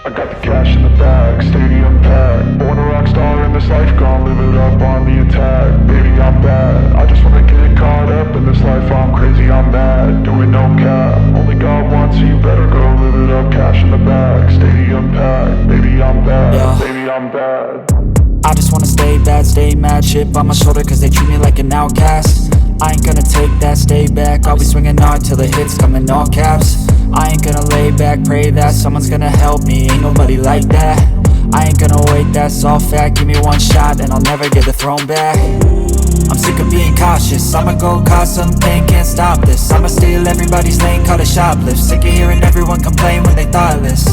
I got the cash in the bag, stadium packed. Born a rockstar in this life, gon' live it up on the attack. Baby, I'm bad, I just wanna get caught up in this life. I'm crazy, I'm mad, doing no cap. Only God wants, so you better go live it up. Cash in the bag, stadium packed. Baby, I'm bad, baby, I'm bad. I just wanna stay bad, stay mad. Chip on my shoulder cause they treat me like an outcast. I ain't gonna take that, stay back. I'll be swinging hard till the hits come in all caps. I ain't gonna lay back, pray that someone's gonna help me. Ain't nobody like that. I ain't gonna wait, that's all fact. Give me one shot and I'll never get the throne back. I'm sick of being cautious, I'ma go cause something, can't stop this. I'ma steal everybody's lane, call it shoplift. Sick of hearing everyone complain when they thoughtless.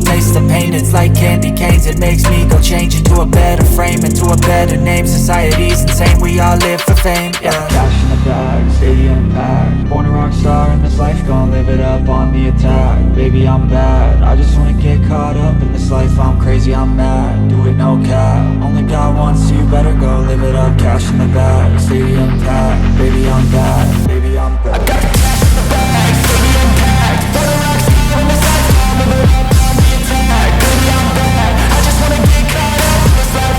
Taste the pain, it's like candy canes. It makes me go change into a better frame, into a better name. Society's insane, we all live for fame, yeah. Cash in the bag, stadium packed. Born a rock star in this life, gon' live it up on the attack. Baby, I'm bad, I just wanna get caught up in this life. I'm crazy, I'm mad, do it no cap. Only God wants, so you better go live it up. Cash in the bag, stadium packed. Baby, I'm bad, baby, I'm bad. I got the cash in the bag, stadium packed. Born a rock star in this life, gon' live it up.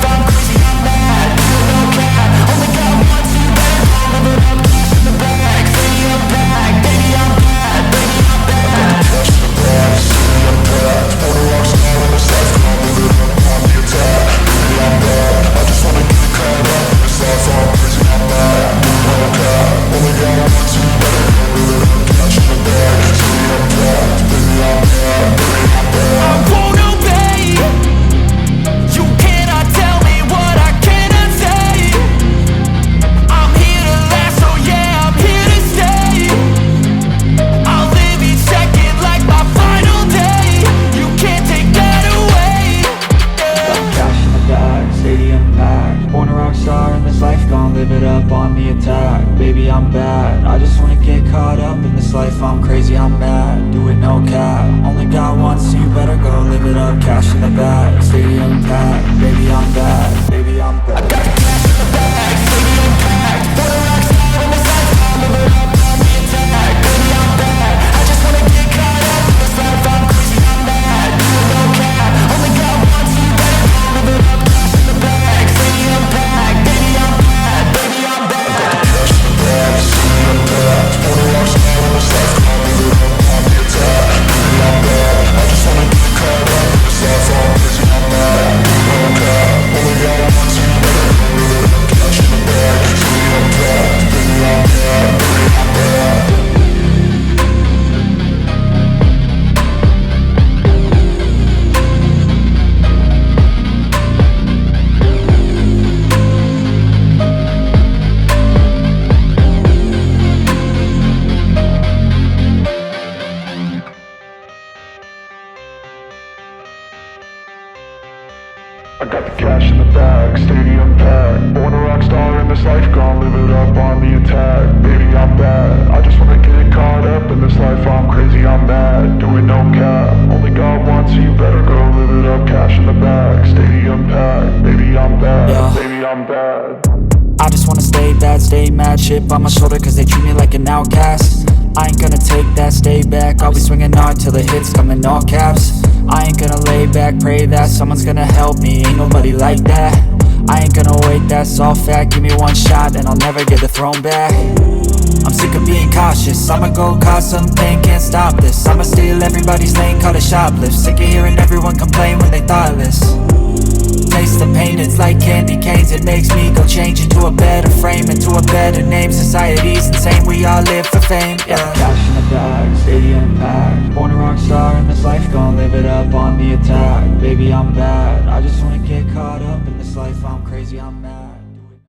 I'm crazy, I'm mad, do it no cap. Only God wants, so you better go live it up. Cash in the bag, stadium packed. Baby, I'm bad, baby, I'm bad. I got the cash in the bag, stadium packed. Born a rock star in this life, gon' live it up on the attack. Baby, I'm bad, I just wanna get caught up in this life. I'm crazy, I'm mad, do it no cap. Only God wants, so you better go live it up. Cash in the bag, stadium packed. Baby, I'm bad, baby, I'm bad. I got the cash in the bag, stadium packed. Born a rock star in this life. I got the cash in the bag, stadium packed. Born a rock star in this life, gon' live it up on the attack. Baby, I'm bad, I just wanna get caught up in this life. I'm crazy, I'm mad, do it no cap. Only God wants, so you better go live it up. Cash in the bag, stadium packed. Baby, I'm bad, baby, I'm bad. I just wanna stay bad, stay mad. Chip on my shoulder cause they treat me like an outcast. I ain't gonna take that, stay back. I'll be swinging hard till the hits come in all caps. I ain't gonna lay back, pray that someone's gonna help me. Ain't nobody like that. I ain't gonna wait, that's all fact. Give me one shot and I'll never get the throne back. I'm sick of being cautious, I'ma go cause something, can't stop this. I'ma steal everybody's lane, call it shoplift. Sick of hearing everyone complain when they thoughtless. Taste the pain, it's like candy canes. It makes me go change into a better frame, into a better name. Society's insane, we all live for fame, yeah. Cash in the bag, stadium packed. Born a rock star in this life, gon' live it up on the attack. Baby, I'm bad, I just wanna get caught up in this life. I'm crazy, I'm mad.